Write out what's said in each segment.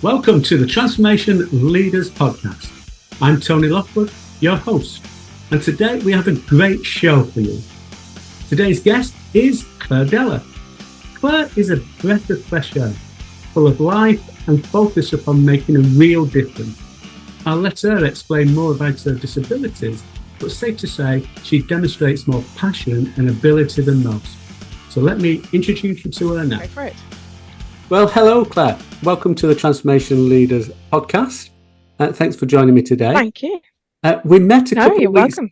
Welcome to the Transformation Leaders Podcast. I'm Tony Lockwood, your host, and today we have a great show for you. Today's guest is Claire Dellar. Claire is a breath of fresh air, full of life and focus upon making a real difference. I'll let her explain more about her disabilities, but safe to say she demonstrates more passion and ability than most. So let me introduce you to her now. Go for it. Well, hello, Claire. Welcome to the Transformation Leaders Podcast. Thanks for joining me today. Thank you. We met a couple you're of weeks. Welcome.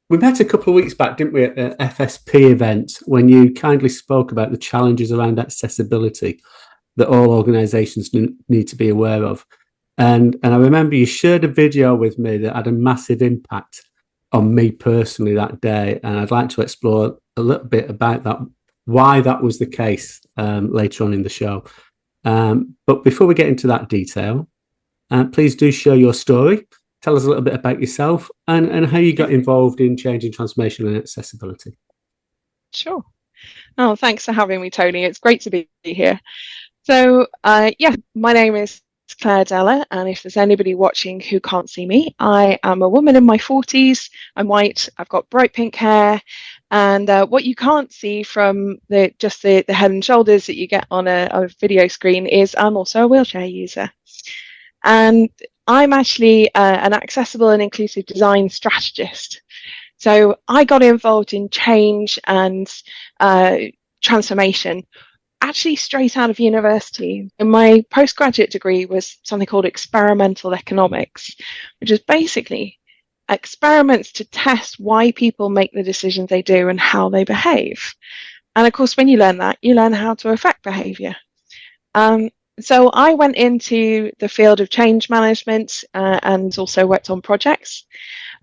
We met a couple of weeks back, didn't we, at the FSP event, when you kindly spoke about the challenges around accessibility that all organisations need to be aware of. And I remember you shared a video with me that had a massive impact on me personally that day. And I'd like to explore a little bit about that, why that was the case later on in the show. But before we get into that detail, please do share your story. Tell us a little bit about yourself and how you got involved in changing transformation and accessibility. Sure. Oh, thanks for having me, Tony. It's great to be here. So, my name is Claire Dellar, and if there's anybody watching who can't see me, I am a woman in my 40s. I'm white. I've got bright pink hair, and what you can't see from the head and shoulders that you get on a video screen is I'm also a wheelchair user, and I'm actually an accessible and inclusive design strategist. So I got involved in change and transformation actually straight out of university. And my postgraduate degree was something called experimental economics, which is basically experiments to test why people make the decisions they do and how they behave. And of course, when you learn that, you learn how to affect behavior. So I went into the field of change management and also worked on projects.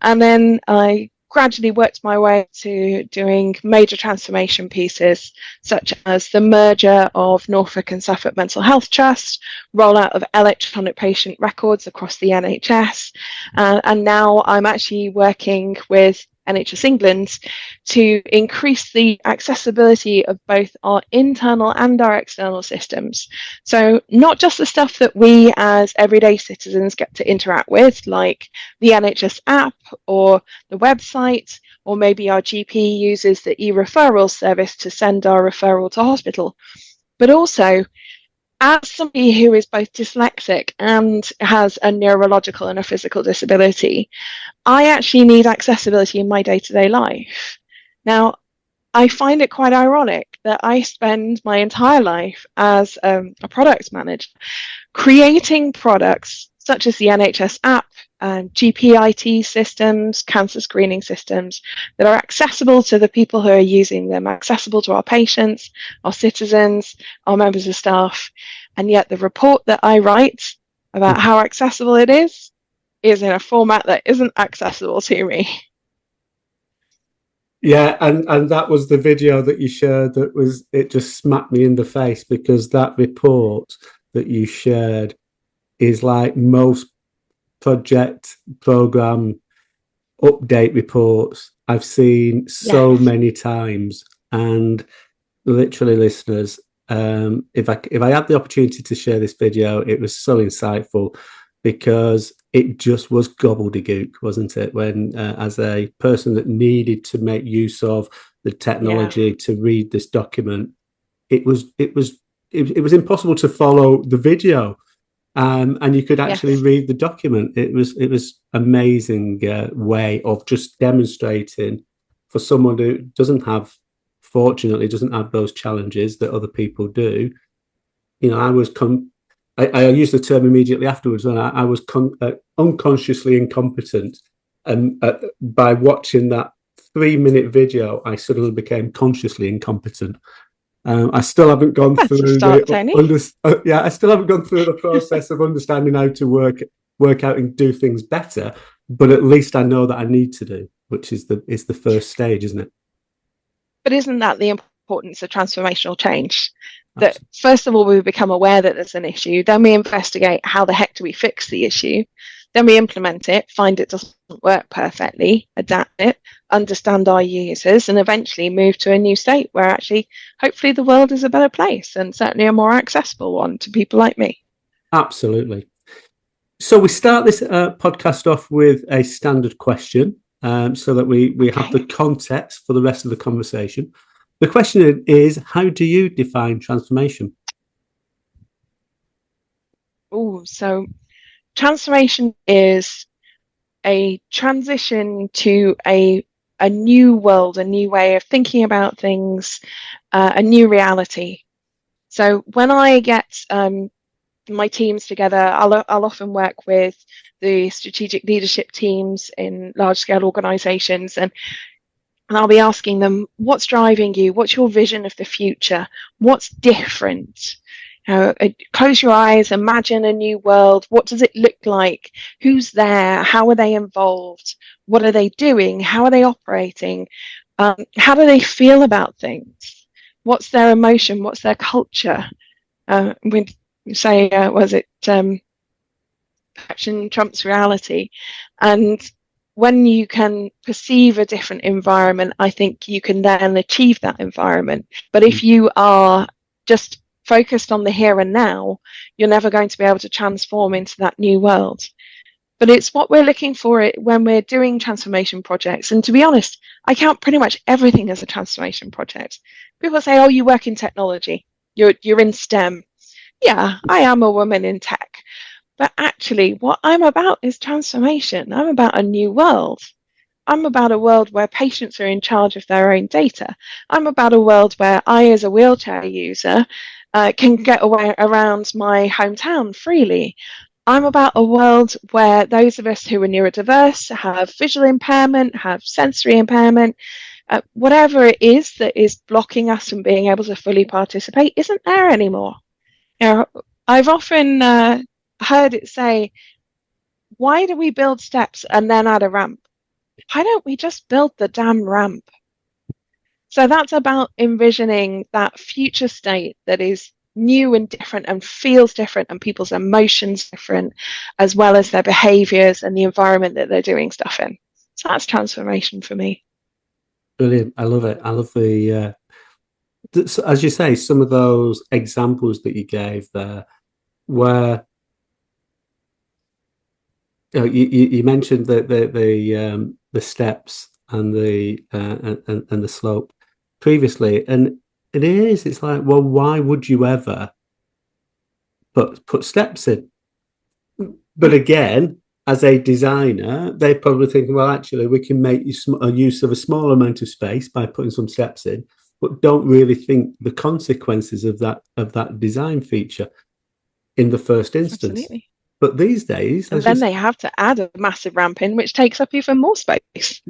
And then I gradually worked my way to doing major transformation pieces, such as the merger of Norfolk and Suffolk Mental Health Trust, rollout of electronic patient records across the NHS. And now I'm actually working with NHS England to increase the accessibility of both our internal and our external systems. So not just the stuff that we as everyday citizens get to interact with, like the NHS app or the website, or maybe our GP uses the e-referral service to send our referral to hospital, but also as somebody who is both dyslexic and has a neurological and a physical disability, I actually need accessibility in my day-to-day life. Now, I find it quite ironic that I spend my entire life as a product manager creating products such as the NHS app, GP IT systems, cancer screening systems that are accessible to the people who are using them, accessible to our patients, our citizens, our members of staff. And yet the report that I write about how accessible it is in a format that isn't accessible to me. Yeah, and that was the video that you shared it just smacked me in the face, because that report that you shared is like most program update reports I've seen so many times. And literally, listeners, if I had the opportunity to share this video, it was so insightful, because it just was gobbledygook, wasn't it? When as a person that needed to make use of the technology to read this document, it was impossible to follow the video. And you could actually read the document. It was amazing way of just demonstrating for someone who fortunately doesn't have those challenges that other people do. You know, I used the term immediately afterwards when I was unconsciously incompetent, and by watching that 3-minute video, I suddenly became consciously incompetent. I still haven't gone through I still haven't gone through the process of understanding how to work out and do things better, but at least I know that I need to do, which is the first stage, isn't it? But isn't that the importance of transformational change? That first of all, we become aware that there's an issue, then we investigate how the heck do we fix the issue, then we implement it, find it doesn't work perfectly, adapt it, understand our users, and eventually move to a new state where actually, hopefully, the world is a better place, and certainly a more accessible one to people like me. Absolutely. So we start this podcast off with a standard question, so that we have the context for the rest of the conversation. The question is, how do you define transformation? So transformation is a transition to a new world, a new way of thinking about things, a new reality. So when I get my teams together, I'll often work with the strategic leadership teams in large scale organizations, and I'll be asking them, what's driving you? What's your vision of the future? What's different? Close your eyes, imagine a new world. What does it look like? Who's there? How are they involved? What are they doing? How are they operating? How do they feel about things? What's their emotion? What's their culture? We say, perception trumps reality. And when you can perceive a different environment, I think you can then achieve that environment. But if you are just focused on the here and now, you're never going to be able to transform into that new world. But it's what we're looking for when we're doing transformation projects. And to be honest, I count pretty much everything as a transformation project. People say, oh, you work in technology, you're in STEM. Yeah, I am a woman in tech. But actually, what I'm about is transformation. I'm about a new world. I'm about a world where patients are in charge of their own data. I'm about a world where I, as a wheelchair user, can get away around my hometown freely. I'm about a world where those of us who are neurodiverse, have visual impairment, have sensory impairment, whatever it is that is blocking us from being able to fully participate isn't there anymore. I've often heard it say, why do we build steps and then add a ramp? Why don't we just build the damn ramp? So that's about envisioning that future state that is new and different and feels different, and people's emotions different, as well as their behaviors and the environment that they're doing stuff in. So that's transformation for me. Brilliant. I love it. I love the as you say, some of those examples that you gave there, where you mentioned the steps and the slope previously, and it's like, well, why would you ever put steps in? But again, as a designer, they probably think, well, actually, we can make use of a small amount of space by putting some steps in, but don't really think the consequences of that design feature in the first instance. Absolutely. But these days, and then they have to add a massive ramp in, which takes up even more space.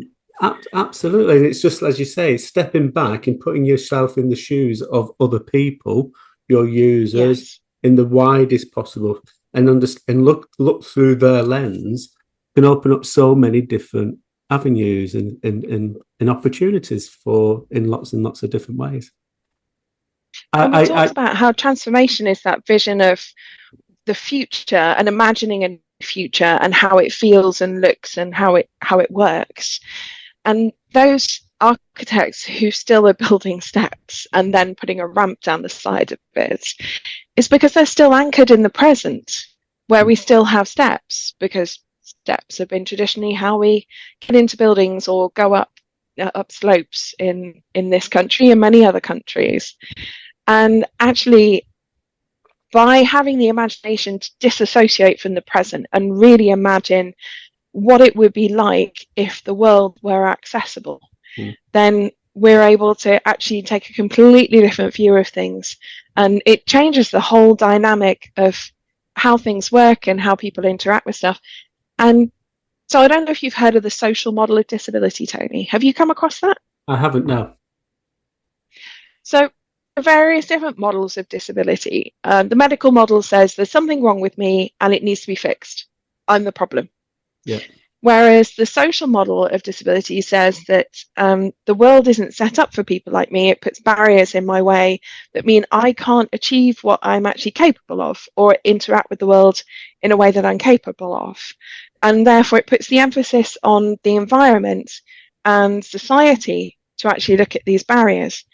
Absolutely. And it's just, as you say, stepping back and putting yourself in the shoes of other people, your users, yes, in the widest possible, and look through their lens, can open up so many different avenues and opportunities in lots and lots of different ways. And we talked about how transformation is that vision of the future and imagining a future and how it feels and looks and how it works. And those architects who still are building steps and then putting a ramp down the side of it, is because they're still anchored in the present, where we still have steps, because steps have been traditionally how we get into buildings or go up slopes in this country and many other countries. And actually, by having the imagination to disassociate from the present and really imagine what it would be like if the world were accessible, then we're able to actually take a completely different view of things. And it changes the whole dynamic of how things work and how people interact with stuff. And so I don't know if you've heard of the social model of disability, Tony. Have you come across that? I haven't, no. So various different models of disability. The medical model says there's something wrong with me and it needs to be fixed. I'm the problem. Yeah. Whereas the social model of disability says that the world isn't set up for people like me. It puts barriers in my way that mean I can't achieve what I'm actually capable of or interact with the world in a way that I'm capable of. And therefore it puts the emphasis on the environment and society to actually look at these barriers.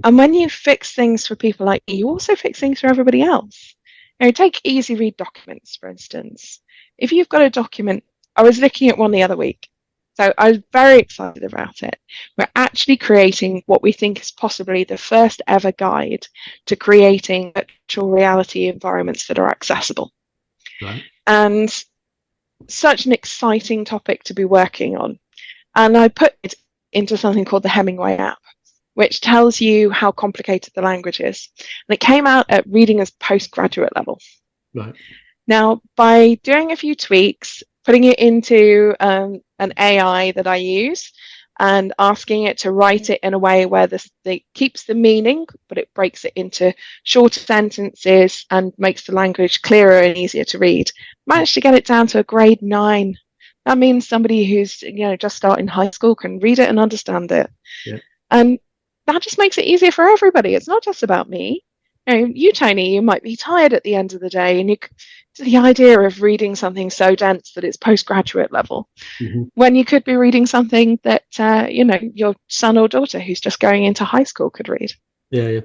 And when you fix things for people like me, you also fix things for everybody else. Take easy read documents, for instance. If you've got a document, I was looking at one the other week, so I was very excited about it. We're actually creating what we think is possibly the first ever guide to creating virtual reality environments that are accessible. Right. And such an exciting topic to be working on. And I put it into something called the Hemingway app, which tells you how complicated the language is. And it came out at reading as postgraduate level. Right. Now, by doing a few tweaks, putting it into an AI that I use and asking it to write it in a way where it keeps the meaning, but it breaks it into shorter sentences and makes the language clearer and easier to read, managed to get it down to a grade 9. That means somebody who's just starting high school can read it and understand it. Yeah. And that just makes it easier for everybody. It's not just about me. You, Tony, you might be tired at the end of the day, and the idea of reading something so dense that it's postgraduate level, when you could be reading something that your son or daughter who's just going into high school could read. Yeah.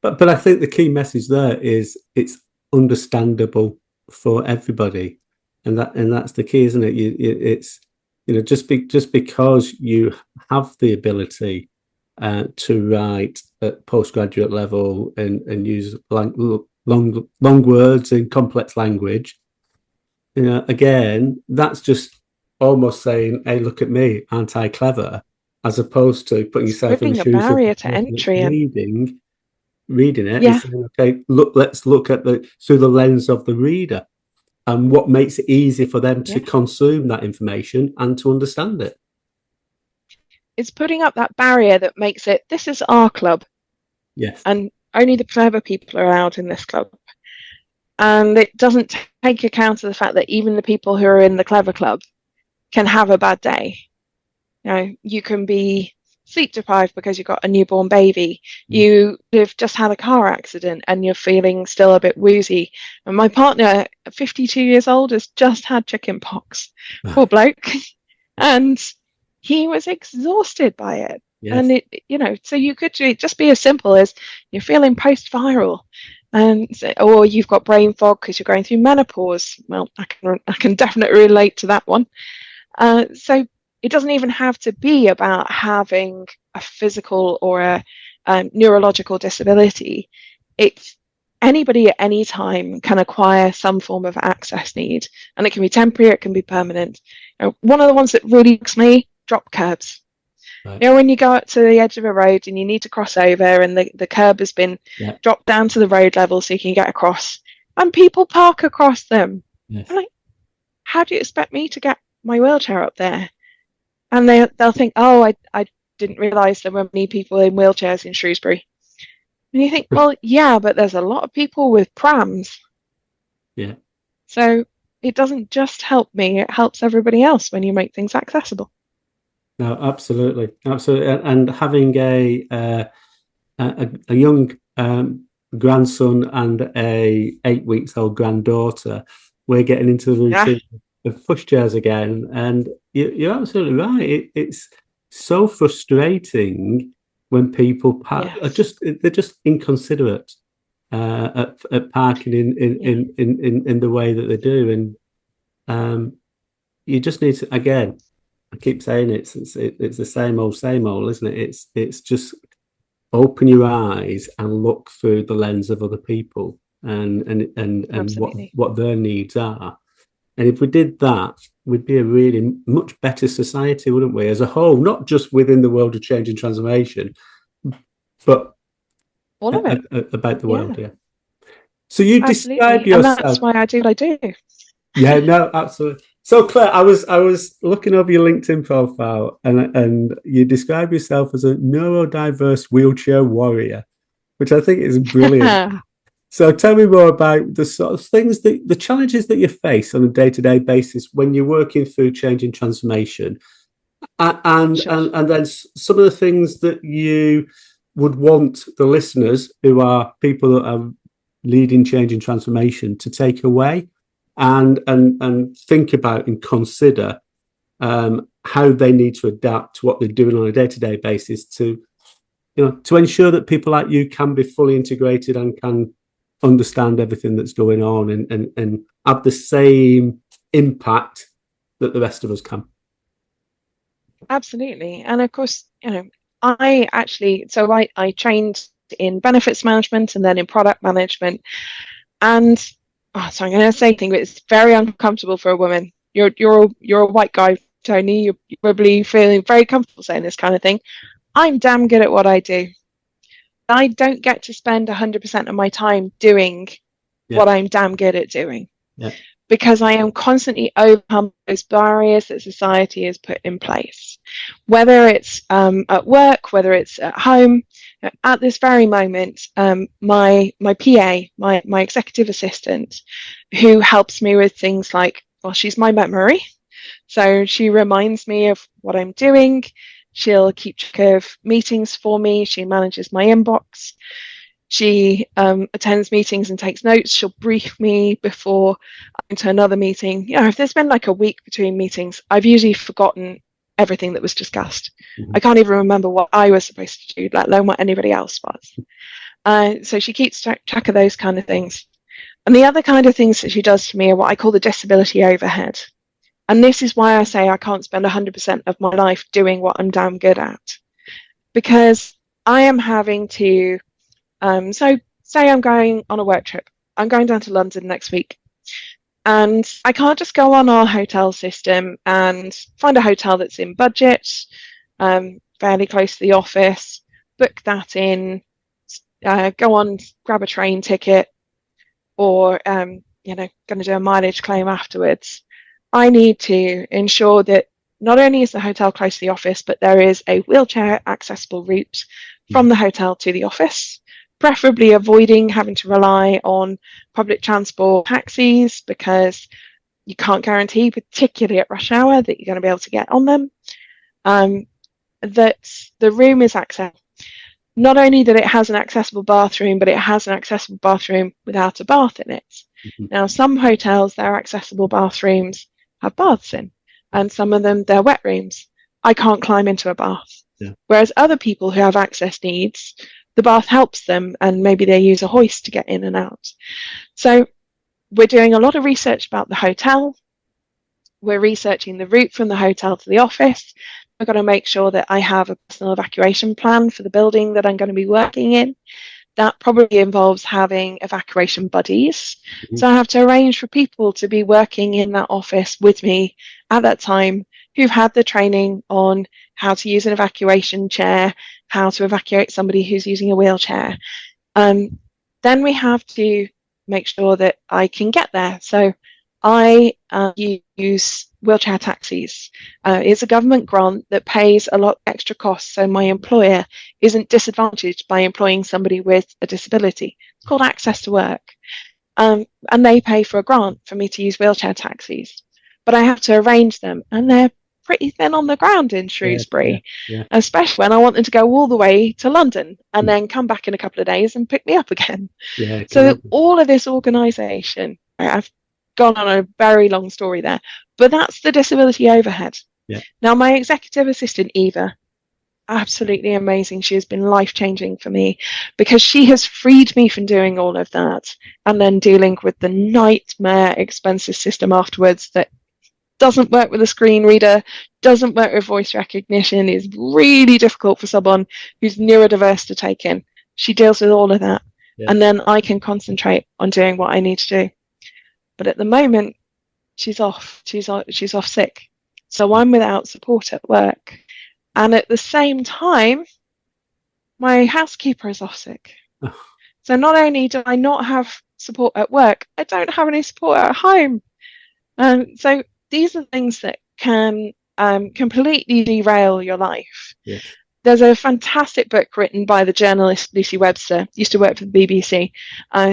But I think the key message there is it's understandable for everybody, and that's the key, isn't it? It's just because you have the ability to write at postgraduate level and use long words in complex language. Again, that's just almost saying, "Hey, look at me, aren't I clever?" As opposed to putting yourself in the shoes of the person that's reading it, and saying, "Okay, let's look at through the lens of the reader, and what makes it easy for them to consume that information and to understand it." It's putting up that barrier that makes it, this is our club. Yes. And only the clever people are allowed in this club. And it doesn't take account of the fact that even the people who are in the clever club can have a bad day. You can be sleep deprived because you've got a newborn baby. You have just had a car accident and you're feeling still a bit woozy. And my partner, 52 years old, has just had chicken pox. Poor bloke. And he was exhausted by it. Yes. And so you could just be as simple as you're feeling post-viral, or you've got brain fog because you're going through menopause. Well, I can definitely relate to that one. So it doesn't even have to be about having a physical or a neurological disability. It's anybody at any time can acquire some form of access need, and it can be temporary, it can be permanent. One of the ones that really bugs me, drop curbs. Right. When you go up to the edge of a road and you need to cross over and the curb has been dropped down to the road level so you can get across, and people park across them. Yes. I'm like, how do you expect me to get my wheelchair up there? And they'll think, oh, I didn't realise there were many people in wheelchairs in Shrewsbury. And you think, well, yeah, but there's a lot of people with prams. Yeah. So it doesn't just help me, it helps everybody else when you make things accessible. No, absolutely. And having a young grandson and a 8 weeks old granddaughter, we're getting into the routine of pushchairs again. And you're absolutely right. It's so frustrating when people they're just inconsiderate at parking in the way that they do, and you just need to, again, I keep saying it's the same old, isn't it? It's just open your eyes and look through the lens of other people and what their needs are. And if we did that, we'd be a really much better society, wouldn't we, as a whole, not just within the world of change and transformation, but all of it about the world. Yeah. So you describe yourself, and that's why I do what I do. Yeah, no, absolutely. So Claire, I was looking over your LinkedIn profile, and you describe yourself as a neurodiverse wheelchair warrior, which I think is brilliant. So tell me more about the sort of things the challenges that you face on a day-to-day basis when you're working through change and transformation, and then some of the things that you would want the listeners, who are people that are leading change and transformation, to take away and think about and consider how they need to adapt to what they're doing on a day-to-day basis to ensure that people like you can be fully integrated and can understand everything that's going on and have the same impact that the rest of us can. Absolutely. And of course, I trained in benefits management and then in product management. And so I'm going to say thing, but it's very uncomfortable for a woman. You're a white guy, Tony. You're probably feeling very comfortable saying this kind of thing. I'm damn good at what I do. I don't get to spend 100% of my time doing what I'm damn good at doing. Yeah. Because I am constantly overcoming those barriers that society has put in place, whether it's at work, whether it's at home. At this very moment, my PA, my executive assistant, who helps me with things like, well, she's my memory, so she reminds me of what I'm doing. She'll keep track of meetings for me. She manages my inbox. She attends meetings and takes notes. She'll brief me before I'm to another meeting. If there's been like a week between meetings, I've usually forgotten everything that was discussed. I can't even remember what I was supposed to do, let alone what anybody else was. So she keeps track of those kind of things. And the other kind of things that she does for me are what I call the disability overhead. And this is why I say I can't spend 100% of my life doing what I'm damn good at. Because I am having to, so say I'm going on a work trip. I'm going down to London next week. And I can't just go on our hotel system and find a hotel that's in budget, fairly close to the office, book that in, go on, grab a train ticket, or, going to do a mileage claim afterwards. I need to ensure that not only is the hotel close to the office, but there is a wheelchair accessible route from the hotel to the office, preferably avoiding having to rely on public transport taxis, because you can't guarantee, particularly at rush hour, that you're going to be able to get on them. That the room is accessible. Not only that it has an accessible bathroom, but it has an accessible bathroom without a bath in it. Now, some hotels, their accessible bathrooms have baths in, and some of them, they're wet rooms. I can't climb into a bath. Yeah. Whereas other people who have access needs, the bath helps them, and maybe they use a hoist to get in and out. So we're doing a lot of research about the hotel. We're researching the route from the hotel to the office. I've got to make sure that I have a personal evacuation plan for the building that I'm going to be working in. That probably involves having evacuation buddies. So I have to arrange for people to be working in that office with me at that time, who've had the training on how to use an evacuation chair, how to evacuate somebody who's using a wheelchair. Then we have to make sure that I can get there. So I use wheelchair taxis. It's a government grant that pays a lot extra costs, so my employer isn't disadvantaged by employing somebody with a disability. It's called Access to Work. And they pay for a grant for me to use wheelchair taxis. But I have to arrange them, and they're pretty thin on the ground in Shrewsbury, especially when I want them to go all the way to London and then come back in a couple of days and pick me up again. So all of this organisation, I've gone on a very long story there, but that's the disability overhead. Now, my executive assistant, Eva, absolutely amazing. She has been life-changing for me, because she has freed me from doing all of that and then dealing with the nightmare expensive system afterwards that doesn't work with a screen reader, doesn't work with voice recognition, is really difficult for someone who's neurodiverse to take in. She deals with all of that, and then I can concentrate on doing what I need to do. But at the moment, she's off. She's off sick, so I'm without support at work. And at the same time, my housekeeper is off sick. So not only do I not have support at work, I don't have any support at home. So these are things that can completely derail your life. There's a fantastic book written by the journalist Lucy Webster, used to work for the BBC.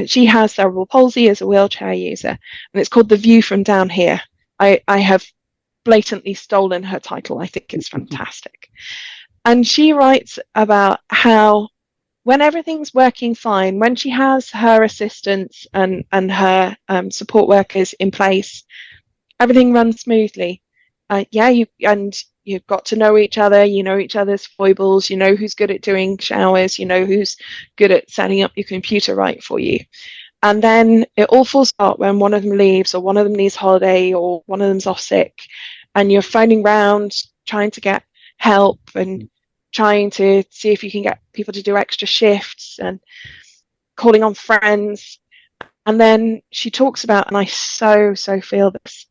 She has cerebral palsy as a wheelchair user, and it's called The View from Down Here. I have blatantly stolen her title. I think it's fantastic. And she writes about how when everything's working fine, when she has her assistants and her support workers in place, everything runs smoothly. You've got to know each other, you know each other's foibles, you know who's good at doing showers, you know who's good at setting up your computer right for you. And then it all falls apart when one of them leaves, or one of them needs holiday, or one of them's off sick, and you're phoning round trying to get help and trying to see if you can get people to do extra shifts and calling on friends. And then she talks about, and I so feel this,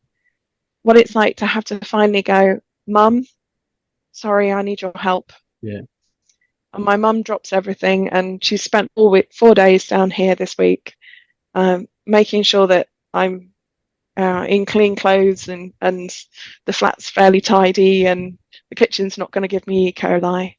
what it's like to have to finally go, Mum, sorry, I need your help. Yeah. And my mum drops everything, and she's spent all week, 4 days down here this week, making sure that I'm in clean clothes, and the flat's fairly tidy, and the kitchen's not going to give me E. coli.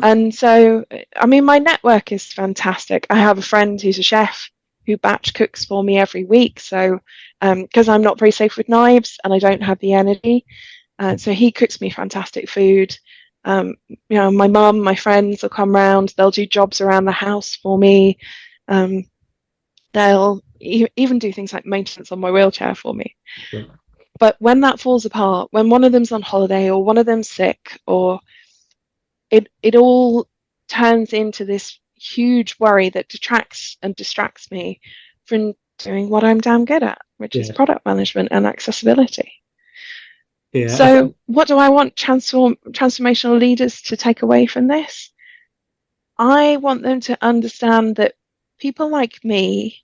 And so, I mean, my network is fantastic. I have a friend who's a chef who batch cooks for me every week. So, because I'm not very safe with knives and I don't have the energy, so he cooks me fantastic food. You know, my mum, my friends will come round. They'll do jobs around the house for me. They'll even do things like maintenance on my wheelchair for me. Yeah. But when that falls apart, when one of them's on holiday or one of them's sick, or it all turns into this huge worry that detracts and distracts me from doing what I'm damn good at, which is product management and accessibility. Yeah. So what do I want transformational leaders to take away from this? I want them to understand that people like me,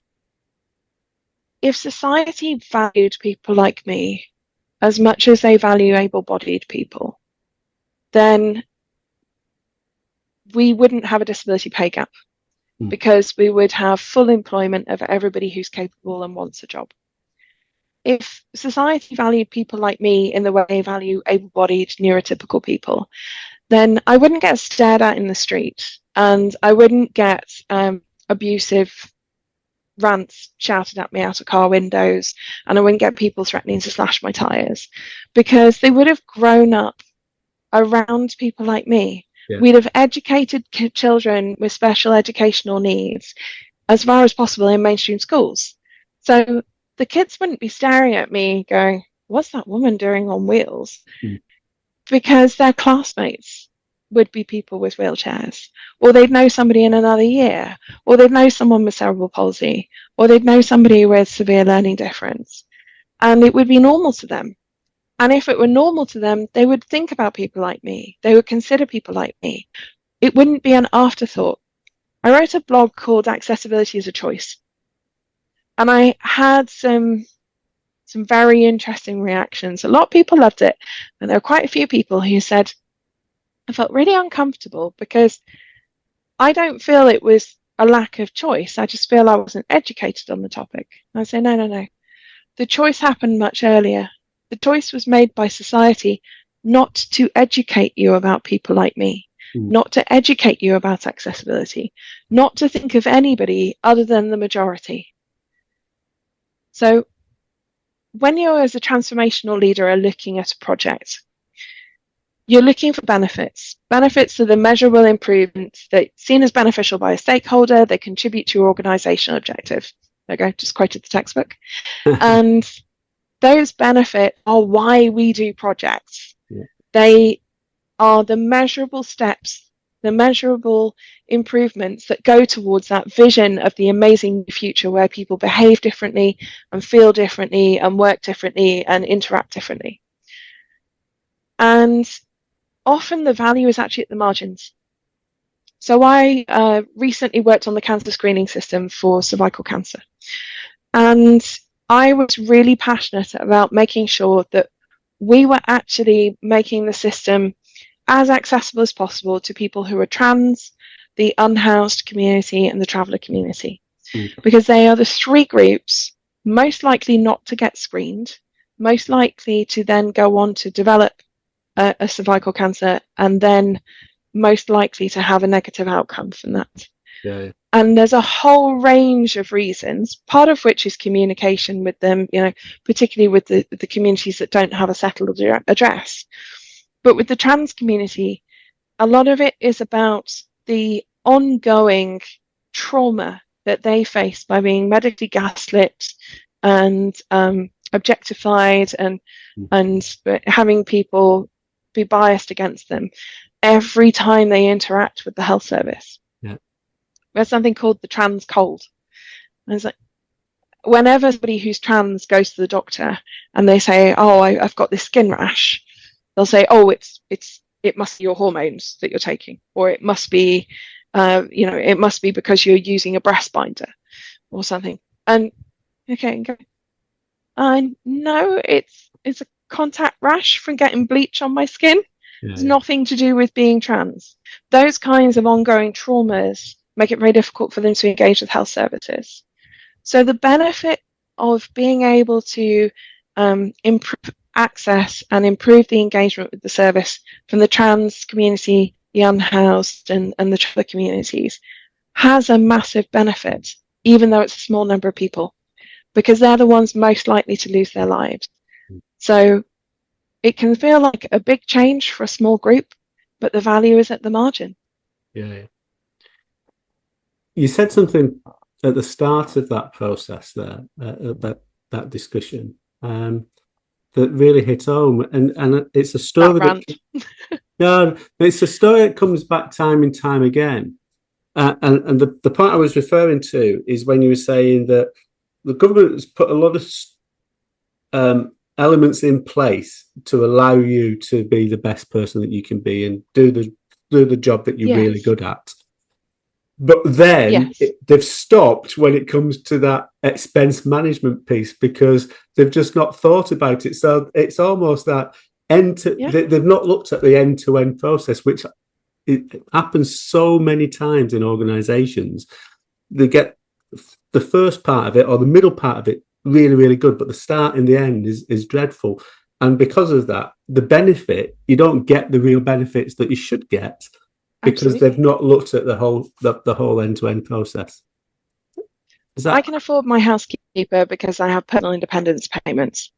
if society valued people like me as much as they value able-bodied people, then we wouldn't have a disability pay gap, because we would have full employment of everybody who's capable and wants a job. If society valued people like me in the way they value able-bodied neurotypical people, then I wouldn't get stared at in the street, and I wouldn't get abusive rants shouted at me out of car windows, and I wouldn't get people threatening to slash my tires, because they would have grown up around people like me. Yeah. We'd have educated children with special educational needs as far as possible in mainstream schools. So the kids wouldn't be staring at me going, what's that woman doing on wheels? Because their classmates would be people with wheelchairs, or they'd know somebody in another year, or they'd know someone with cerebral palsy, or they'd know somebody with severe learning difference, and it would be normal to them. And if it were normal to them, they would think about people like me. They would consider people like me. It wouldn't be an afterthought. I wrote a blog called Accessibility is a Choice, and I had some very interesting reactions. A lot of people loved it, and there were quite a few people who said, I felt really uncomfortable because I don't feel it was a lack of choice. I just feel I wasn't educated on the topic. And I say, no. The choice happened much earlier. The choice was made by society not to educate you about people like me, not to educate you about accessibility, not to think of anybody other than the majority. So when you as a transformational leader are looking at a project, you're looking for benefits. Benefits are the measurable improvements that are seen as beneficial by a stakeholder. They contribute to your organizational objective. There you go, just quoted the textbook. And those benefits are why we do projects. Yeah. They are the measurable steps, the measurable improvements that go towards that vision of the amazing future where people behave differently and feel differently and work differently and interact differently. And often the value is actually at the margins. So I recently worked on the cancer screening system for cervical cancer. And I was really passionate about making sure that we were actually making the system as accessible as possible to people who are trans, the unhoused community, and the traveller community. Because they are the three groups most likely not to get screened, most likely to then go on to develop a cervical cancer, and then most likely to have a negative outcome from that. Yeah. And there's a whole range of reasons, part of which is communication with them, you know, particularly with the communities that don't have a settled address. But with the trans community, a lot of it is about the ongoing trauma that they face by being medically gaslit and objectified and having people be biased against them every time they interact with the health service. Yeah. There's something called the trans cold. And it's like, whenever somebody who's trans goes to the doctor and they say, "Oh, I've got this skin rash," they'll say, "Oh, it must be your hormones that you're taking, or it must be, it must be because you're using a breast binder or something." And okay, no, it's a contact rash from getting bleach on my skin. It's nothing to do with being trans. Those kinds of ongoing traumas make it very difficult for them to engage with health services. So the benefit of being able to improve access and improve the engagement with the service from the trans community, the unhoused, and the other communities has a massive benefit, even though it's a small number of people, because they're the ones most likely to lose their lives. So it can feel like a big change for a small group, but the value is at the margin. Yeah. You said something at the start of that process there, that discussion, that really hit home, and it's a story it's a story that comes back time and time again. And the point I was referring to is when you were saying that the government has put a lot of elements in place to allow you to be the best person that you can be and do the job that you're really good at. But then they've stopped when it comes to that expense management piece because they've just not thought about it. So it's almost that they've not looked at the end-to-end process, which it happens so many times in organizations. They get the first part of it or the middle part of it really, really good, but the start and the end is dreadful. And because of that, the benefit, you don't get the real benefits that you should get because they've not looked at the whole end-to-end process. I can afford my housekeeper because I have personal independence payments.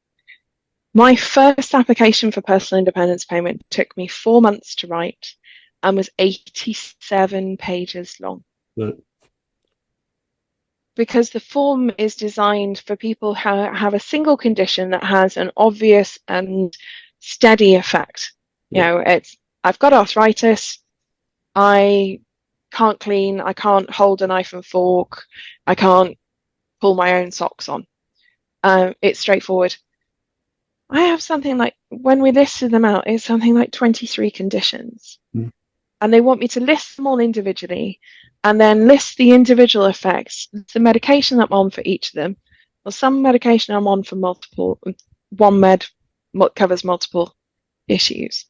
My first application for personal independence payment took me 4 months to write and was 87 pages long. Right. Because the form is designed for people who have a single condition that has an obvious and steady effect. I've got arthritis, I can't clean, I can't hold a knife and fork, I can't pull my own socks on. It's straightforward. I have something like, when we listed them out, it's something like 23 conditions. And they want me to list them all individually and then list the individual effects, the medication that I'm on for each of them, or some medication I'm on for one med covers multiple issues.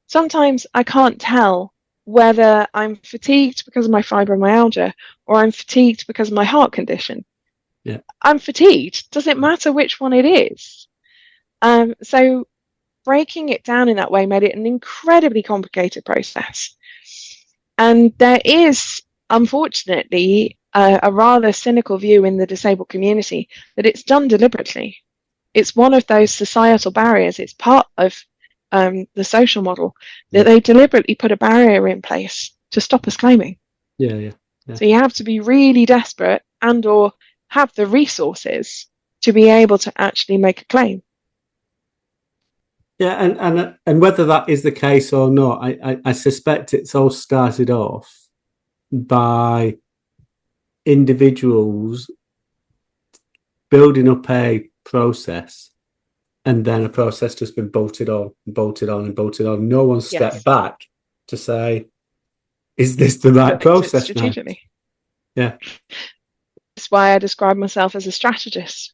Sometimes I can't tell whether I'm fatigued because of my fibromyalgia or I'm fatigued because of my heart condition. Yeah. I'm fatigued. Does it matter which one it is? So breaking it down in that way made it an incredibly complicated process. And there is, unfortunately, a rather cynical view in the disabled community that it's done deliberately. It's one of those societal barriers. It's part of the social model that they deliberately put a barrier in place to stop us claiming. Yeah. So you have to be really desperate and or have the resources to be able to actually make a claim. Yeah, and whether that is the case or not, I suspect it's all started off by individuals building up a process, and then a process just been bolted on. No one stepped back to say, is this the right process strategically now? Yeah. That's why I describe myself as a strategist.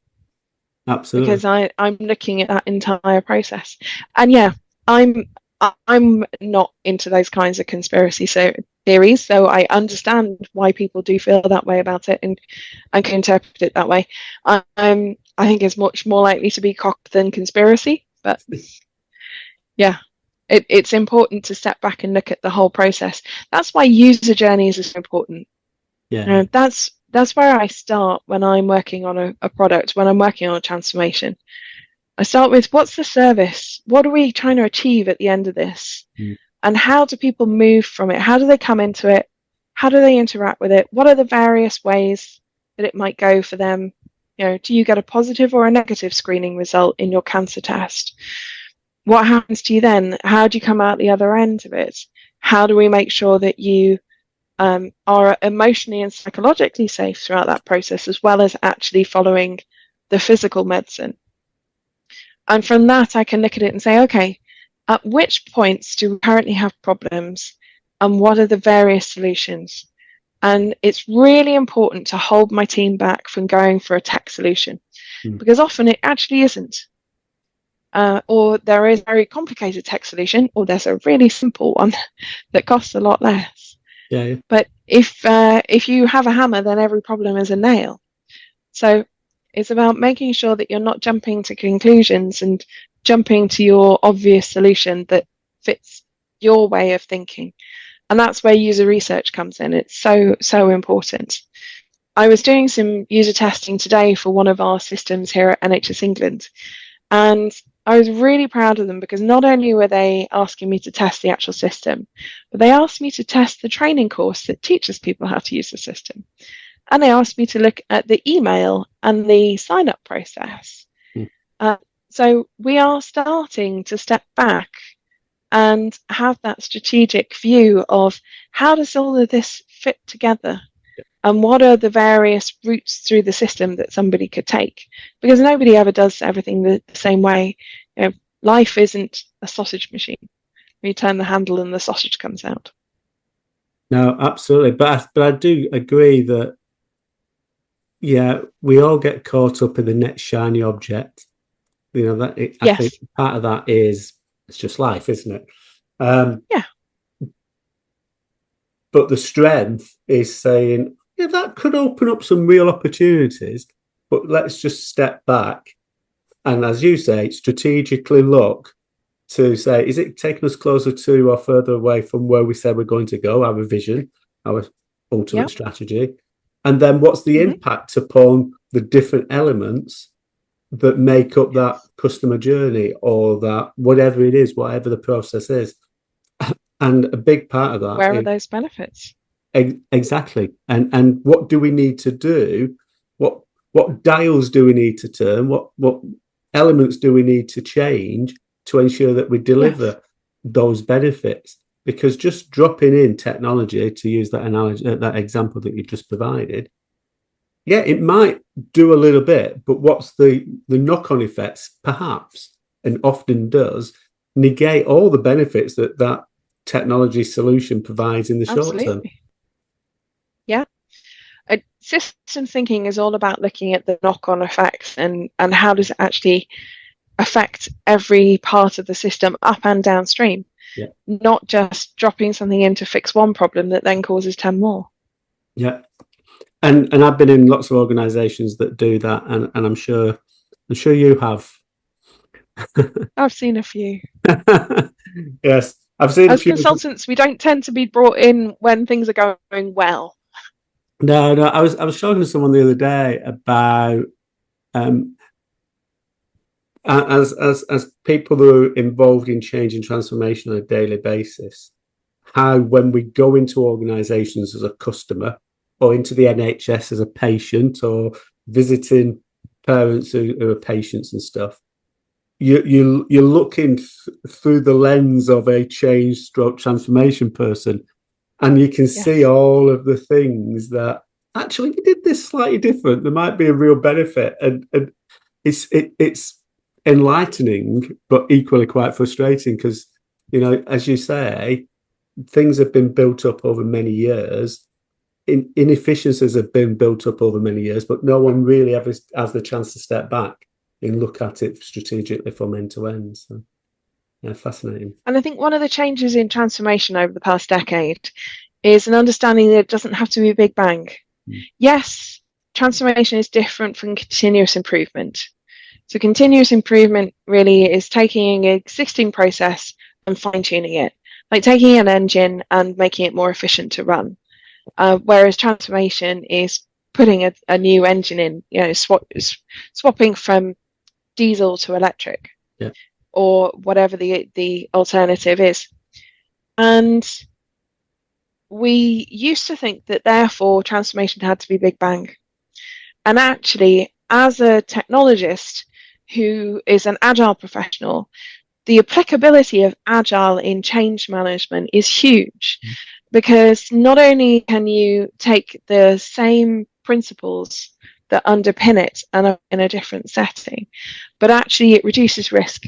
Absolutely. Because I'm looking at that entire process. And I'm not into those kinds of conspiracy theories, so I understand why people do feel that way about it and can interpret it that way. I think it's much more likely to be cock than conspiracy, but it's important to step back and look at the whole process. That's why user journeys are so important. Yeah. That's where I start when I'm working on a product, when I'm working on a transformation. I start with, what's the service? What are we trying to achieve at the end of this? And how do people move from it? How do they come into it? How do they interact with it? What are the various ways that it might go for them? Do you get a positive or a negative screening result in your cancer test? What happens to you then? How do you come out the other end of it? How do we make sure that you are emotionally and psychologically safe throughout that process, as well as actually following the physical medicine. And from that, I can look at it and say, okay, at which points do we currently have problems, and what are the various solutions? And it's really important to hold my team back from going for a tech solution, because often it actually isn't. Or there is a very complicated tech solution, or there's a really simple one that costs a lot less. Yeah. But if you have a hammer, then every problem is a nail. So it's about making sure that you're not jumping to conclusions and jumping to your obvious solution that fits your way of thinking. And that's where user research comes in. It's so important. I was doing some user testing today for one of our systems here at NHS England, and I was really proud of them, because not only were they asking me to test the actual system, but they asked me to test the training course that teaches people how to use the system. And they asked me to look at the email and the sign-up process. So we are starting to step back and have that strategic view of how does all of this fit together, and what are the various routes through the system that somebody could take, because nobody ever does everything the same way. You know, life isn't a sausage machine. You turn the handle and the sausage comes out. No, absolutely. But I do agree that, yeah, we all get caught up in the next shiny object. You know, that Yes. I think part of that is, it's just life, isn't it? Yeah. But the strength is saying, yeah, that could open up some real opportunities, but let's just step back and, as you say, strategically look to say, is it taking us closer to or further away from where we said we're going to go, our vision, our ultimate strategy? And then what's the impact upon the different elements that make up that customer journey, or that whatever it is, whatever the process is? And a big part of that, where are those benefits? Exactly. And what do we need to do? What dials do we need to turn? What elements do we need to change to ensure that we deliver those benefits? Because just dropping in technology, to use that analogy, that example that you just provided, yeah, it might do a little bit, but what's the knock-on effects, perhaps, and often does, negate all the benefits that technology solution provides in the short term. Yeah. System thinking is all about looking at the knock-on effects and how does it actually affect every part of the system up and downstream, not just dropping something in to fix one problem that then causes 10 more. Yeah. And I've been in lots of organizations that do that, and I'm sure you have. I've seen a few. Yes, I've seen as a few. Consultants, we don't tend to be brought in when things are going well. No, I was talking to someone the other day about as people who are involved in change and transformation on a daily basis, how when we go into organizations as a customer, or into the NHS as a patient, or visiting parents who are patients and stuff, you're looking through the lens of a change stroke transformation person, and you can see all of the things that actually we did this slightly different. There might be a real benefit, and it's enlightening, but equally quite frustrating, because, you know, as you say, things have been built up over many years. Inefficiencies have been built up over many years, but no one really ever has the chance to step back and look at it strategically from end to end. So, yeah, fascinating. And I think one of the changes in transformation over the past decade is an understanding that it doesn't have to be a big bang. Yes, transformation is different from continuous improvement. So continuous improvement really is taking an existing process and fine-tuning it, like taking an engine and making it more efficient to run. Whereas transformation is putting a new engine in, you know, swapping from diesel to electric, or whatever the alternative is. And we used to think that therefore transformation had to be big bang. And actually, as a technologist who is an agile professional, the applicability of agile in change management is huge. because not only can you take the same principles that underpin it and are in a different setting, but actually it reduces risk.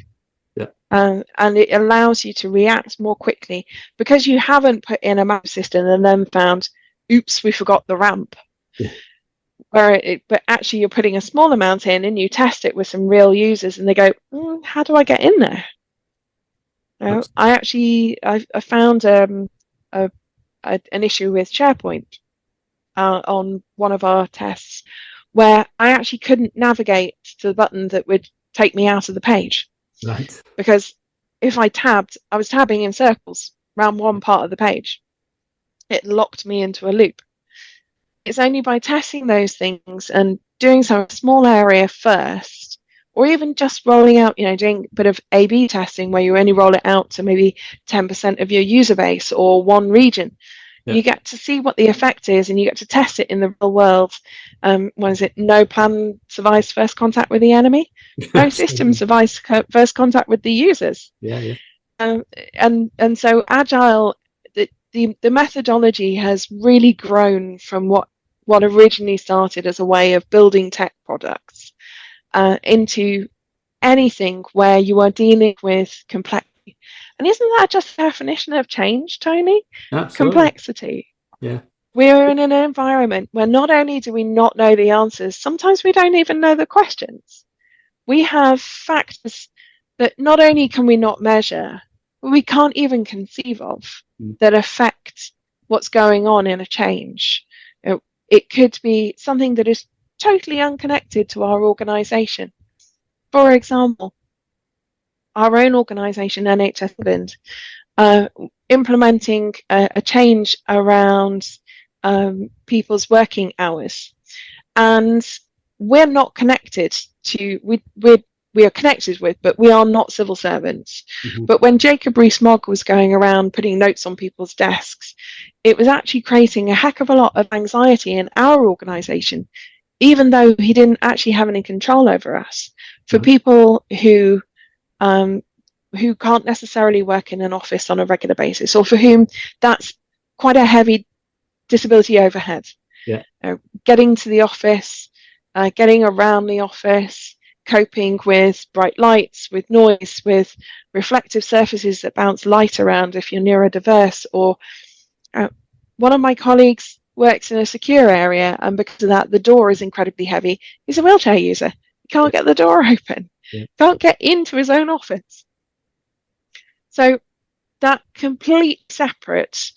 Yeah. And it allows you to react more quickly because you haven't put in a map system and then found, oops, we forgot the ramp. Yeah. But actually you're putting a small amount in and you test it with some real users and they go, how do I get in there? I found an issue with SharePoint on one of our tests where I actually couldn't navigate to the button that would take me out of the page. Right. Because if I was tabbing in circles around one part of the page. It locked me into a loop. It's only by testing those things and doing some small area first, or even just rolling out, doing a bit of A/B testing where you only roll it out to maybe 10% of your user base or one region. Yeah. You get to see what the effect is and you get to test it in the real world. What is it? No plan survives first contact with the enemy. No system survives first contact with the users. Yeah. And so Agile, the methodology has really grown from what originally started as a way of building tech products into anything where you are dealing with complexity. And isn't that just the definition of change, Tony? Absolutely. Complexity. Yeah. We're in an environment where not only do we not know the answers, sometimes we don't even know the questions. We have factors that not only can we not measure, but we can't even conceive of that affect what's going on in a change. It could be something that is totally unconnected to our organisation. For example, our own organisation, NHS England, implementing a change around people's working hours. And we're not connected to, we are connected with, but we are not civil servants. Mm-hmm. But when Jacob Rees-Mogg was going around putting notes on people's desks, it was actually creating a heck of a lot of anxiety in our organisation, even though he didn't actually have any control over us. For people who can't necessarily work in an office on a regular basis, or for whom that's quite a heavy disability overhead. Yeah. Getting to the office, getting around the office, coping with bright lights, with noise, with reflective surfaces that bounce light around if you're neurodiverse. Or one of my colleagues works in a secure area, and because of that, the door is incredibly heavy. He's a wheelchair user. He can't get the door open. Yeah. Can't get into his own office. So that complete separate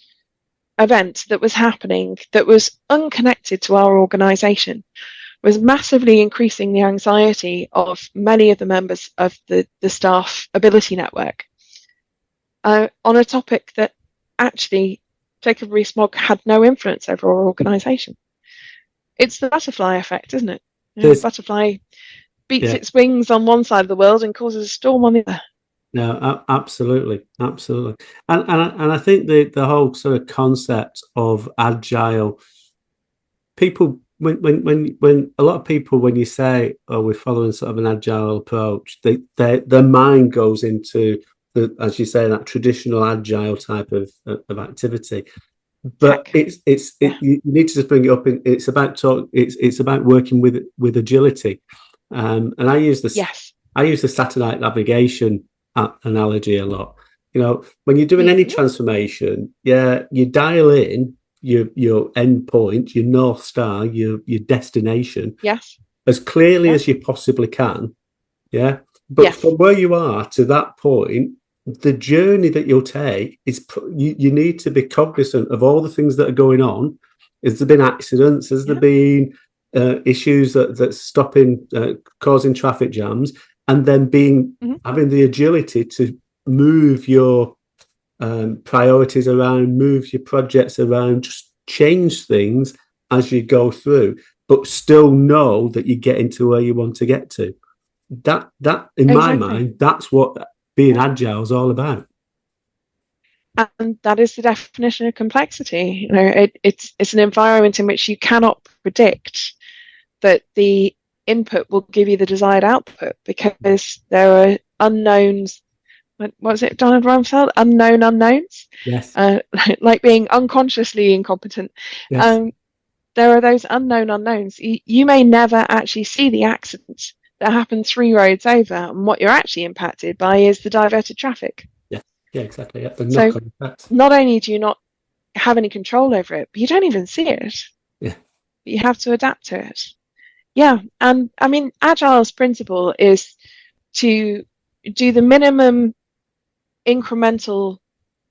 event that was happening, that was unconnected to our organisation, was massively increasing the anxiety of many of the members of the staff ability network on a topic that actually Jacob Rees-Mogg had no influence over our organisation. It's the butterfly effect, isn't it? The butterfly beats its wings on one side of the world and causes a storm on the other. No, absolutely. And I think the whole sort of concept of agile, people, when a lot of people, when you say, oh, we're following sort of an agile approach, their mind goes into as you say, that traditional agile type of activity. But you need to just bring it up. It's about it's about working with agility, and I use the satellite navigation analogy a lot. When you're doing any transformation, you dial in your end point, your North Star, your destination, as clearly as you possibly can. But from where you are to that point, the journey that you'll take is you need to be cognizant of all the things that are going on. Has there been accidents? Has there been issues that's stopping, causing traffic jams? And then having the agility to move your priorities around, move your projects around, just change things as you go through, but still know that you're getting to where you want to get to. That in my mind, that's what being agile is all about. And that is the definition of complexity. It's an environment in which you cannot predict that the input will give you the desired output, because there are unknowns what was it, Donald Rumsfeld? Unknown unknowns. Yes. Like being unconsciously incompetent. Yes. There are those unknown unknowns. You may never actually see the accident that happened 3 roads over, and what you're actually impacted by is the diverted traffic. Yeah. Yeah. Exactly. Yeah. The So knock-on effect. not only do you not have any control over it, but you don't even see it. Yeah. You have to adapt to it. Yeah, and I mean, Agile's principle is to do the minimum incremental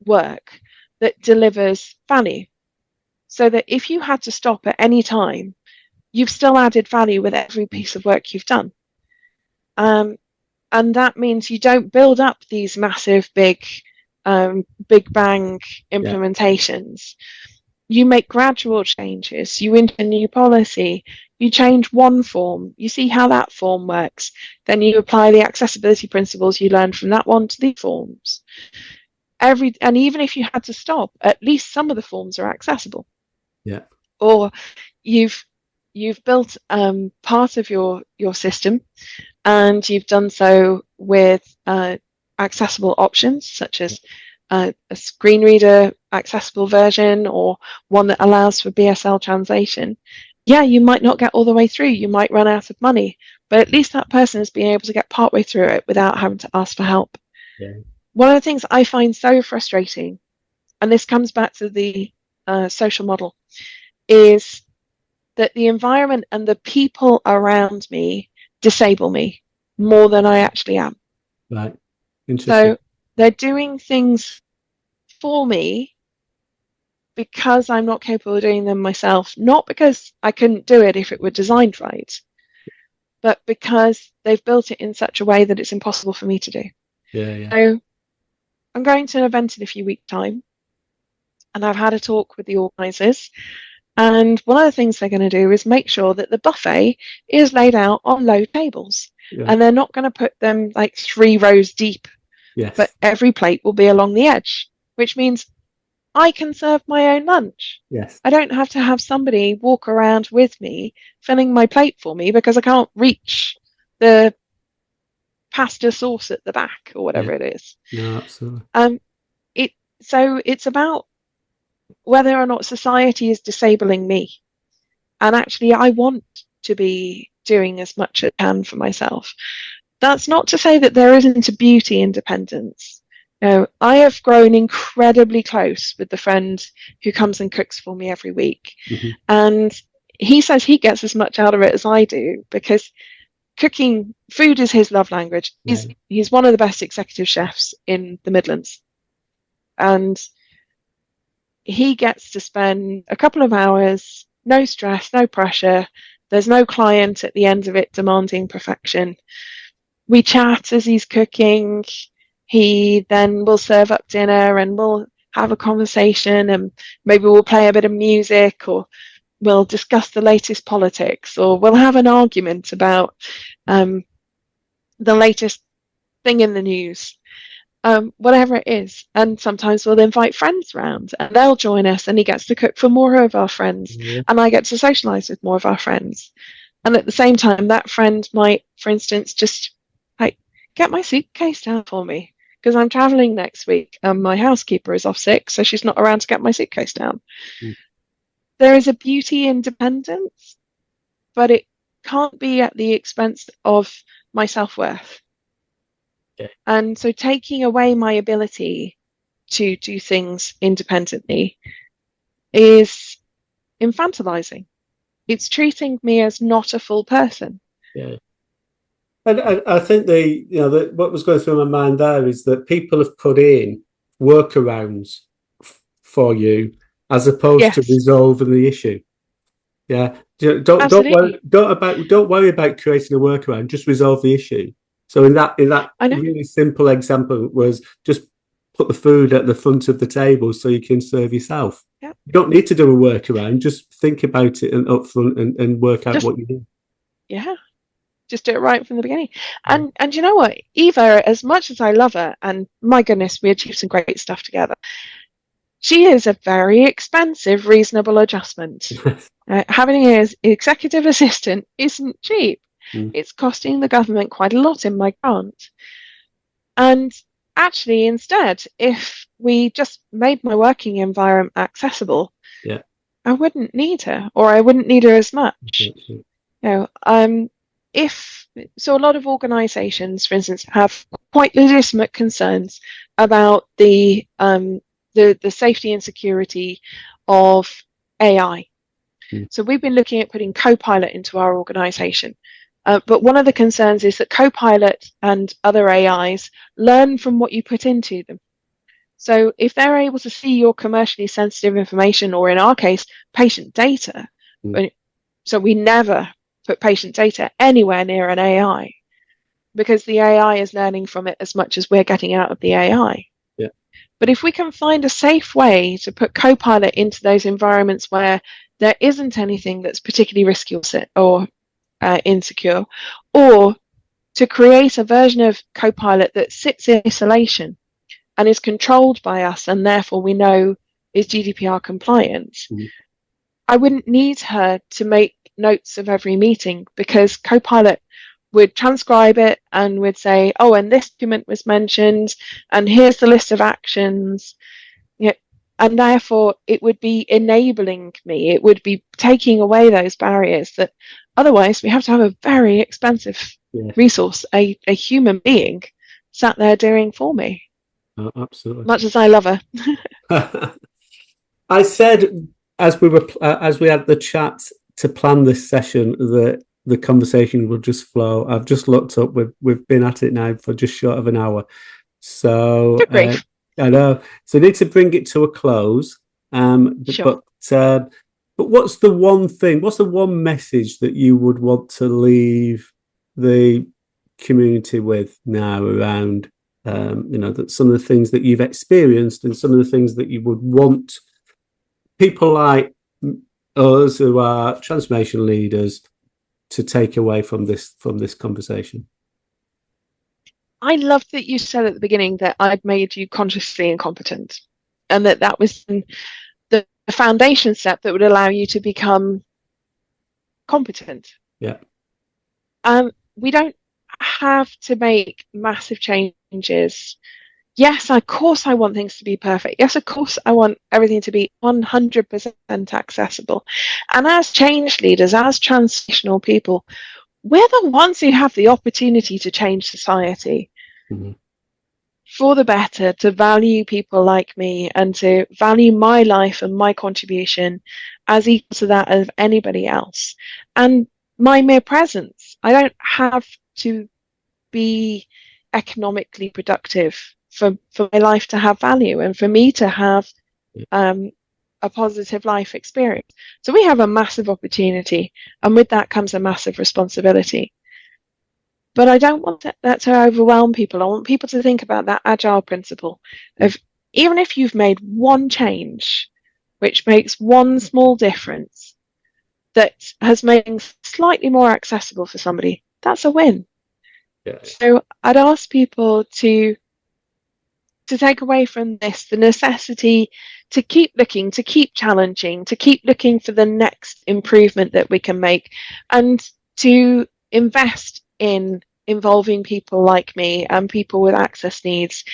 work that delivers value. So that if you had to stop at any time, you've still added value with every piece of work you've done. And that means you don't build up these massive, big bang implementations. You make gradual changes. You enter a new policy. You change one form. You see how that form works. Then you apply the accessibility principles you learned from that one to the forms. And even if you had to stop, at least some of the forms are accessible. Yeah. Or you've built part of your system, and you've done so with accessible options such as a screen reader accessible version, or one that allows for BSL translation. Yeah, you might not get all the way through. You might run out of money, but at least that person is being able to get partway through it without having to ask for help. Yeah. One of the things I find so frustrating, and this comes back to the social model, is that the environment and the people around me disable me more than I actually am. Right. Interesting. So they're doing things for me because I'm not capable of doing them myself, not because I couldn't do it if it were designed right, but because they've built it in such a way that it's impossible for me to do. Yeah, yeah. So I'm going to an event in a few weeks' time, and I've had a talk with the organisers. And one of the things they're going to do is make sure that the buffet is laid out on low tables. Yeah. And they're not going to put them like 3 rows deep. Yes. But every plate will be along the edge, which means I can serve my own lunch. Yes. I don't have to have somebody walk around with me filling my plate for me because I can't reach the pasta sauce at the back or whatever it is. No, absolutely. So it's about whether or not society is disabling me. And actually, I want to be doing as much as I can for myself. That's not to say that there isn't a beauty independence. I have grown incredibly close with the friend who comes and cooks for me every week. Mm-hmm. And he says he gets as much out of it as I do, because food is his love language. Yeah. He's one of the best executive chefs in the Midlands. And he gets to spend a couple of hours, no stress, no pressure. There's no client at the end of it demanding perfection. We chat as he's cooking. He then will serve up dinner and we'll have a conversation, and maybe we'll play a bit of music, or we'll discuss the latest politics, or we'll have an argument about the latest thing in the news. Whatever it is. And sometimes we'll invite friends round and they'll join us, and he gets to cook for more of our friends. Yeah. And I get to socialise with more of our friends. And at the same time, that friend might, for instance, just like get my suitcase down for me because I'm travelling next week and my housekeeper is off sick, so she's not around to get my suitcase down. Mm. There is a beauty in dependence, but it can't be at the expense of my self-worth. Okay. And so taking away my ability to do things independently is infantilizing. It's treating me as not a full person. Yeah. And I think what was going through my mind there is that people have put in workarounds for you as opposed to resolving the issue. Yeah. Don't worry about creating a workaround, just resolve the issue. So in that really simple example was just put the food at the front of the table so you can serve yourself. Yep. You don't need to do a workaround. Just think about it and up front and work out what you do. Yeah. Just do it right from the beginning. And you know what? Eva, as much as I love her, and my goodness, we achieved some great stuff together, she is a very expensive, reasonable adjustment. Having an executive assistant isn't cheap. It's costing the government quite a lot in my grant. And actually, instead, if we just made my working environment accessible, yeah, I wouldn't need her, or I wouldn't need her as much. absolutely. You know, if so, a lot of organisations, for instance, have quite legitimate concerns about the safety and security of AI. Mm. So we've been looking at putting Copilot into our organisation. But one of the concerns is that Copilot and other AIs learn from what you put into them. So if they're able to see your commercially sensitive information, or in our case, patient data, Mm. so we never put patient data anywhere near an AI, because the AI is learning from it as much as we're getting out of the AI. Yeah. But if we can find a safe way to put Copilot into those environments where there isn't anything that's particularly risky or insecure, or to create a version of Copilot that sits in isolation and is controlled by us, and therefore we know is GDPR compliant, Mm. I wouldn't need her to make notes of every meeting, because Copilot would transcribe it and would say, oh, and this document was mentioned, and here's the list of actions. Yeah. And therefore it would be enabling me. It would be taking away those barriers that otherwise we have to have a very expensive resource, a human being sat there doing for me. Oh, absolutely. Much as I love her. I said as we had the chat to plan this session that the conversation would just flow. I've just looked up. We've been at it now for just short of an hour, so I know. So I need to bring it to a close. Sure. But what's the one thing? What's the one message that you would want to leave the community with now around that some of the things that you've experienced and some of the things that you would want people like us who are transformation leaders to take away from this conversation? I loved that you said at the beginning that I'd made you consciously incompetent, and that was the foundation step that would allow you to become competent. Yeah. We don't have to make massive changes. Yes, of course I want things to be perfect. Yes, of course I want everything to be 100% accessible. And as change leaders, as transitional people, we're the ones who have the opportunity to change society for the better, to value people like me, and to value my life and my contribution as equal to that of anybody else. And my mere presence, I don't have to be economically productive for my life to have value and for me to have a positive life experience. So we have a massive opportunity, and with that comes a massive responsibility. But I don't want that to overwhelm people. I want people to think about that agile principle of, even if you've made one change, which makes one small difference, that has made things slightly more accessible for somebody, that's a win. Yeah. So I'd ask people to take away from this the necessity to keep looking, to keep challenging, to keep looking for the next improvement that we can make, and to invest in involving people like me and people with access needs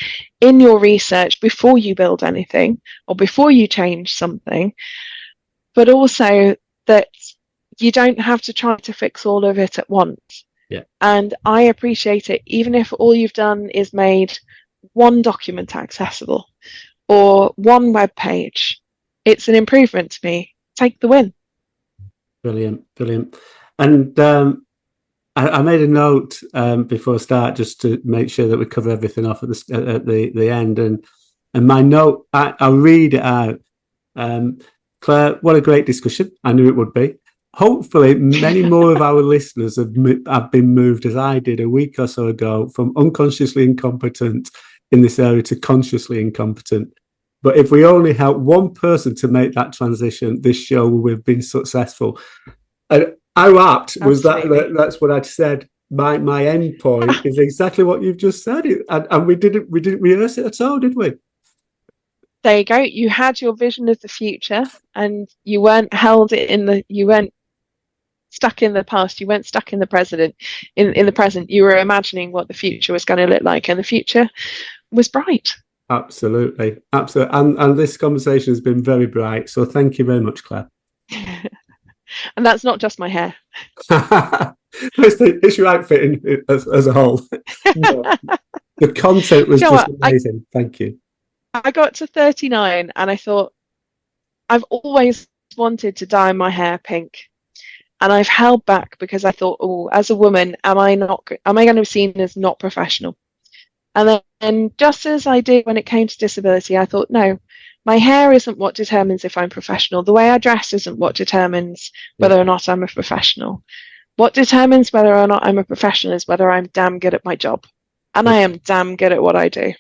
in your research before you build anything or before you change something, but also that you don't have to try to fix all of it at once. Yeah. And I appreciate it, even if all you've done is made one document accessible or one web page. It's an improvement to me. Take the win. Brilliant. And I made a note before I start just to make sure that we cover everything off at the end. And my note, I'll read it out. Claire, what a great discussion. I knew it would be. Hopefully, many more of our listeners have been moved, as I did a week or so ago, from unconsciously incompetent in this area to consciously incompetent. But if we only help one person to make that transition, this show will have been successful. And how apt was that? That's what I'd said. My end point is exactly what you've just said, and we didn't rehearse it at all, did we? There you go. You had your vision of the future, and you weren't you weren't stuck in the past. You weren't stuck in the present. In the present, you were imagining what the future was going to look like, and the future was bright. Absolutely. And this conversation has been very bright. So thank you very much, Claire. And that's not just my hair. It's your outfit as a whole. The content was just amazing. Thank you. I got to 39 and I thought, I've always wanted to dye my hair pink. And I've held back because I thought, oh, as a woman, am I going to be seen as not professional? And then just as I did when it came to disability, I thought, no, my hair isn't what determines if I'm professional. The way I dress isn't what determines whether or not I'm a professional. What determines whether or not I'm a professional is whether I'm damn good at my job. And I am damn good at what I do.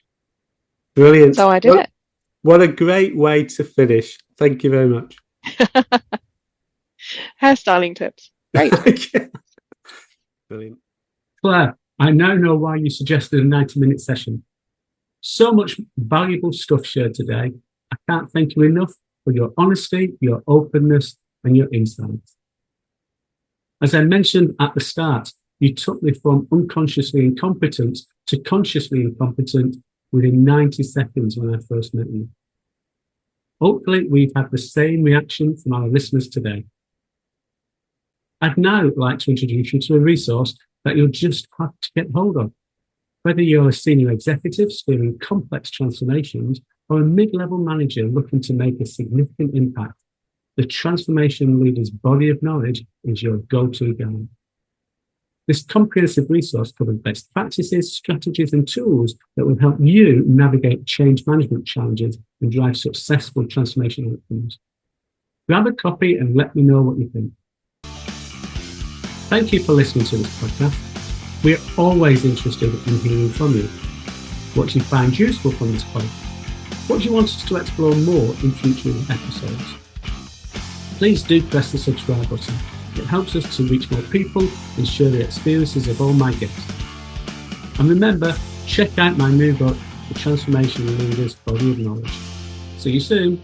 Brilliant. So I did it. What a great way to finish. Thank you very much. Hairstyling tips. Great. Brilliant. Claire, I now know why you suggested a 90-minute session. So much valuable stuff shared today. I can't thank you enough for your honesty, your openness, and your insights. As I mentioned at the start, you took me from unconsciously incompetent to consciously incompetent within 90 seconds when I first met you. Hopefully, we've had the same reaction from our listeners today. I'd now like to introduce you to a resource that you'll just have to get hold of. Whether you're a senior executive steering complex transformations or a mid-level manager looking to make a significant impact, the Transformation Leader's body of knowledge is your go-to guide. This comprehensive resource covers best practices, strategies, and tools that will help you navigate change management challenges and drive successful transformation outcomes. Grab a copy and let me know what you think. Thank you for listening to this podcast. We're always interested in hearing from you. What do you find useful from this pod? What do you want us to explore more in future episodes? Please do press the subscribe button. It helps us to reach more people and share the experiences of all my guests. And remember, check out my new book, The Transformation Leader's Body of Knowledge. See you soon.